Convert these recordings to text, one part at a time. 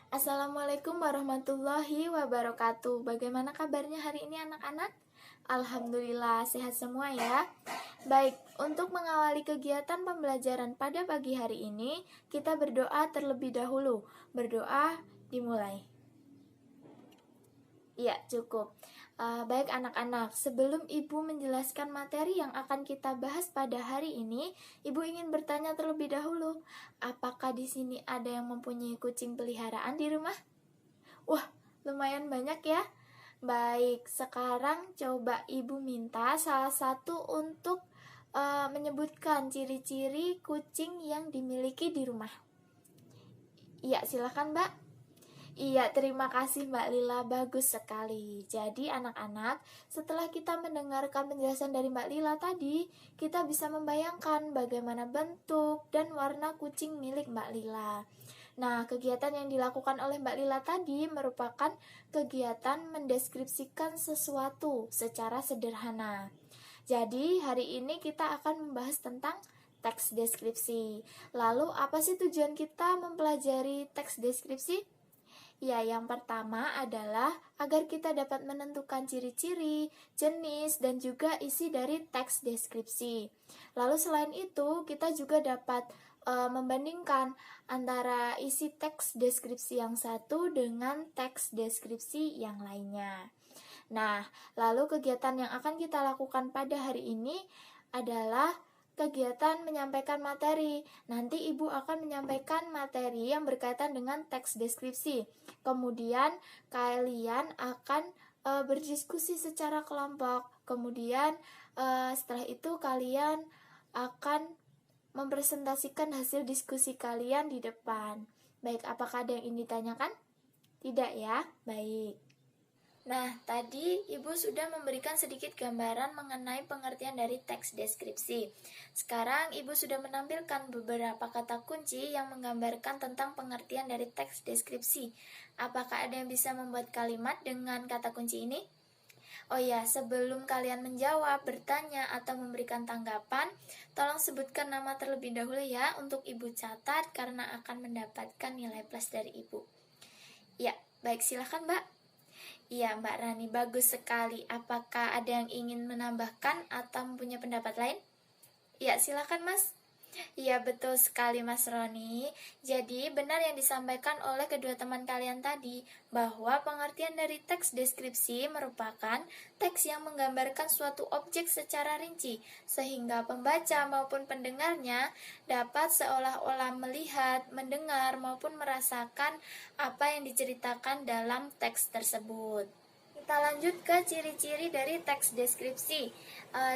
Assalamualaikum warahmatullahi wabarakatuh. Bagaimana kabarnya hari ini anak-anak? Alhamdulillah sehat semua ya. Baik, untuk mengawali kegiatan pembelajaran pada pagi hari ini, kita berdoa terlebih dahulu. Berdoa dimulai. Iya, cukup. Baik anak-anak, sebelum Ibu menjelaskan materi yang akan kita bahas pada hari ini, Ibu ingin bertanya terlebih dahulu, apakah di sini ada yang mempunyai kucing peliharaan di rumah? Wah, lumayan banyak ya. Baik, sekarang coba Ibu minta salah satu untuk menyebutkan ciri-ciri kucing yang dimiliki di rumah. Iya, silakan Mbak. Iya, terima kasih Mbak Lila, bagus sekali. Jadi anak-anak, setelah kita mendengarkan penjelasan dari Mbak Lila tadi, kita bisa membayangkan bagaimana bentuk dan warna kucing milik Mbak Lila. Nah, kegiatan yang dilakukan oleh Mbak Lila tadi merupakan kegiatan mendeskripsikan sesuatu secara sederhana. Jadi, hari ini kita akan membahas tentang teks deskripsi. Lalu, apa sih tujuan kita mempelajari teks deskripsi? Ya, yang pertama adalah agar kita dapat menentukan ciri-ciri, jenis, dan juga isi dari teks deskripsi. Lalu selain itu, kita juga dapat membandingkan antara isi teks deskripsi yang satu dengan teks deskripsi yang lainnya. Nah, lalu kegiatan yang akan kita lakukan pada hari ini adalah kegiatan menyampaikan materi. Nanti Ibu akan menyampaikan materi yang berkaitan dengan teks deskripsi. Kemudian kalian akan berdiskusi secara kelompok. Kemudian setelah itu kalian akan mempresentasikan hasil diskusi kalian di depan. Baik, apakah ada yang ingin ditanyakan? Tidak ya? Baik. Nah, tadi Ibu sudah memberikan sedikit gambaran mengenai pengertian dari teks deskripsi. Sekarang Ibu sudah menampilkan beberapa kata kunci yang menggambarkan tentang pengertian dari teks deskripsi. Apakah ada yang bisa membuat kalimat dengan kata kunci ini? Oh ya, sebelum kalian menjawab, bertanya, atau memberikan tanggapan, tolong sebutkan nama terlebih dahulu ya untuk Ibu catat karena akan mendapatkan nilai plus dari Ibu. Ya, baik, silahkan Mbak. Iya, Mbak Rani, bagus sekali. Apakah ada yang ingin menambahkan atau mempunyai pendapat lain? Iya, silakan Mas. Iya, betul sekali Mas Roni. Jadi, benar yang disampaikan oleh kedua teman kalian tadi, bahwa pengertian dari teks deskripsi merupakan teks yang menggambarkan suatu objek secara rinci, sehingga pembaca maupun pendengarnya dapat seolah-olah melihat, mendengar, maupun merasakan apa yang diceritakan dalam teks tersebut. Kita lanjut ke ciri-ciri dari teks deskripsi.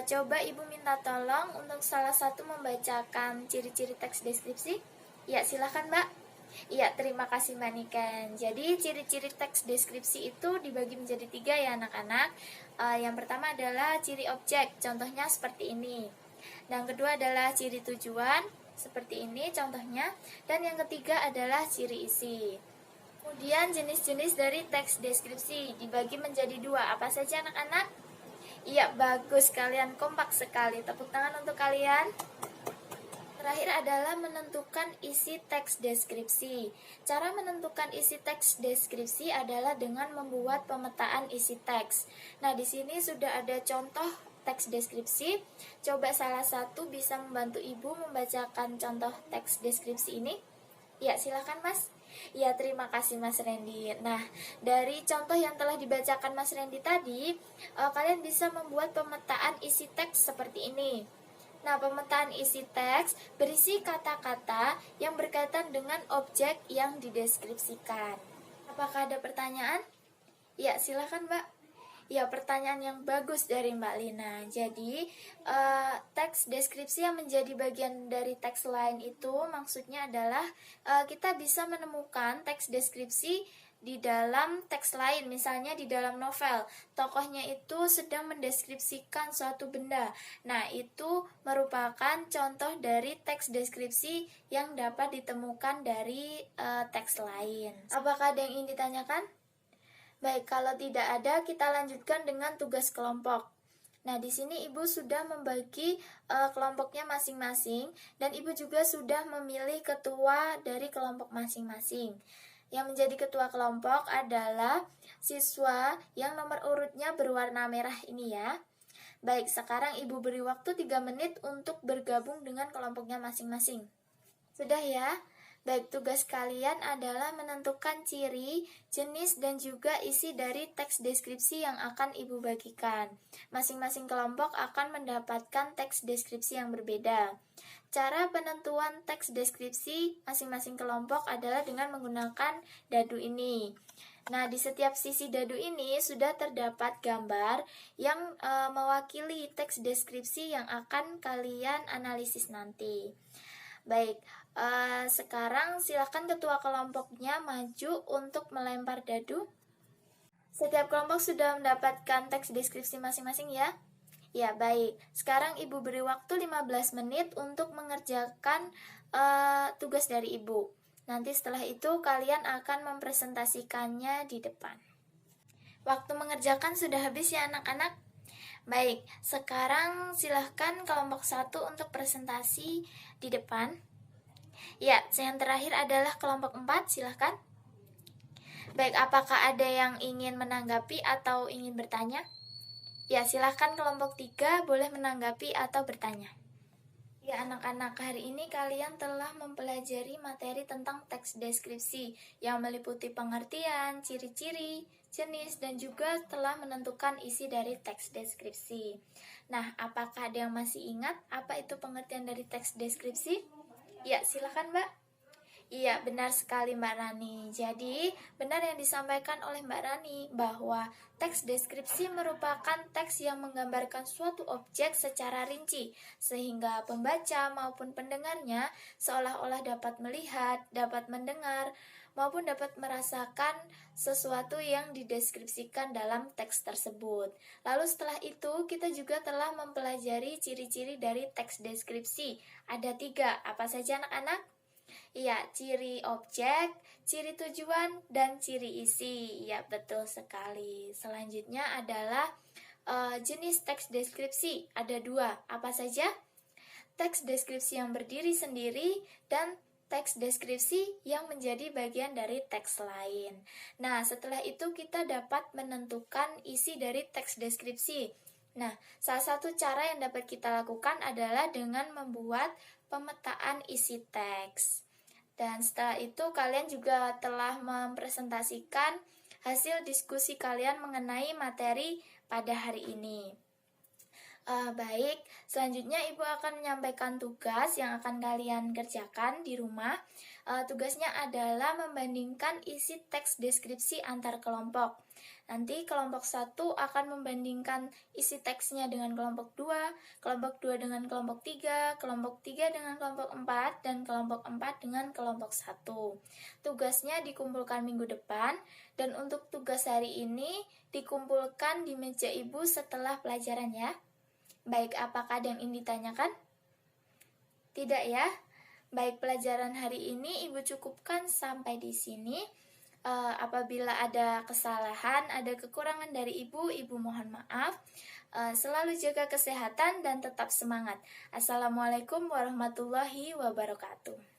Coba Ibu minta tolong untuk salah satu membacakan ciri-ciri teks deskripsi. Ya, silahkan Mbak. Ya, terima kasih Mbak Niken. Jadi, ciri-ciri teks deskripsi itu dibagi menjadi 3 ya anak-anak. Yang pertama adalah ciri objek, contohnya seperti ini. Dan kedua adalah ciri tujuan, seperti ini contohnya. Dan yang ketiga adalah ciri isi. Kemudian jenis-jenis dari teks deskripsi dibagi menjadi 2. Apa saja anak-anak? Iya, bagus, kalian kompak sekali. Tepuk tangan untuk kalian. Terakhir adalah menentukan isi teks deskripsi. Cara menentukan isi teks deskripsi adalah dengan membuat pemetaan isi teks. Nah, di sini sudah ada contoh teks deskripsi. Coba salah satu bisa membantu Ibu membacakan contoh teks deskripsi ini. Ya, silakan Mas. Ya, terima kasih Mas Randy. Nah, dari contoh yang telah dibacakan Mas Randy tadi, kalian bisa membuat pemetaan isi teks seperti ini. Nah, pemetaan isi teks berisi kata-kata yang berkaitan dengan objek yang dideskripsikan. Apakah ada pertanyaan? Ya, silakan Mbak. Ya, pertanyaan yang bagus dari Mbak Lina. Jadi, teks deskripsi yang menjadi bagian dari teks lain itu maksudnya adalah kita bisa menemukan teks deskripsi di dalam teks lain, misalnya di dalam novel. Tokohnya itu sedang mendeskripsikan suatu benda. Nah, itu merupakan contoh dari teks deskripsi yang dapat ditemukan dari teks lain. Apakah ada yang ingin ditanyakan? Baik, kalau tidak ada, kita lanjutkan dengan tugas kelompok. Nah, di sini Ibu sudah membagi kelompoknya masing-masing, dan Ibu juga sudah memilih ketua dari kelompok masing-masing. Yang menjadi ketua kelompok adalah siswa yang nomor urutnya berwarna merah ini ya. Baik, sekarang Ibu beri waktu 3 menit untuk bergabung dengan kelompoknya masing-masing. Sudah ya? Baik, tugas kalian adalah menentukan ciri, jenis, dan juga isi dari teks deskripsi yang akan Ibu bagikan. Masing-masing kelompok akan mendapatkan teks deskripsi yang berbeda. Cara penentuan teks deskripsi masing-masing kelompok adalah dengan menggunakan dadu ini. Nah, di setiap sisi dadu ini sudah terdapat gambar yang mewakili teks deskripsi yang akan kalian analisis nanti. Baik, sekarang silakan ketua kelompoknya maju untuk melempar dadu. Setiap kelompok sudah mendapatkan teks deskripsi masing-masing ya? Ya, baik. Sekarang Ibu beri waktu 15 menit untuk mengerjakan tugas dari Ibu. Nanti setelah itu kalian akan mempresentasikannya di depan. Waktu mengerjakan sudah habis ya anak-anak? Baik, sekarang silahkan kelompok 1 untuk presentasi di depan. Ya, yang terakhir adalah kelompok 4, silahkan. Baik, apakah ada yang ingin menanggapi atau ingin bertanya? Ya, silahkan kelompok 3 boleh menanggapi atau bertanya. Ya anak-anak, hari ini kalian telah mempelajari materi tentang teks deskripsi yang meliputi pengertian, ciri-ciri, jenis, dan juga telah menentukan isi dari teks deskripsi. Nah, apakah ada yang masih ingat apa itu pengertian dari teks deskripsi? Ya, silakan Mbak. Iya, benar sekali Mbak Rani. Jadi, benar yang disampaikan oleh Mbak Rani bahwa teks deskripsi merupakan teks yang menggambarkan suatu objek secara rinci, sehingga pembaca maupun pendengarnya seolah-olah dapat melihat, dapat mendengar, maupun dapat merasakan sesuatu yang dideskripsikan dalam teks tersebut. Lalu setelah itu, kita juga telah mempelajari ciri-ciri dari teks deskripsi. Ada 3, apa saja anak-anak? Iya, ciri objek, ciri tujuan, dan ciri isi. Ya, betul sekali. Selanjutnya adalah jenis teks deskripsi. Ada 2, apa saja? Teks deskripsi yang berdiri sendiri dan teks deskripsi yang menjadi bagian dari teks lain. Nah, setelah itu kita dapat menentukan isi dari teks deskripsi. Nah, salah satu cara yang dapat kita lakukan adalah dengan membuat pemetaan isi teks. Dan setelah itu kalian juga telah mempresentasikan hasil diskusi kalian mengenai materi pada hari ini. Baik, selanjutnya Ibu akan menyampaikan tugas yang akan kalian kerjakan di rumah. Tugasnya adalah membandingkan isi teks deskripsi antar kelompok. Nanti kelompok 1 akan membandingkan isi teksnya dengan kelompok 2, kelompok 2 dengan kelompok 3, kelompok 3 dengan kelompok 4, dan kelompok 4 dengan kelompok 1. Tugasnya dikumpulkan minggu depan, dan untuk tugas hari ini dikumpulkan di meja Ibu setelah pelajaran ya. Baik, apakah ada yang ingin ditanyakan? Tidak ya? Baik, pelajaran hari ini Ibu cukupkan sampai di sini. Apabila ada kesalahan, ada kekurangan dari Ibu mohon maaf. Selalu jaga kesehatan dan tetap semangat. Assalamualaikum warahmatullahi wabarakatuh.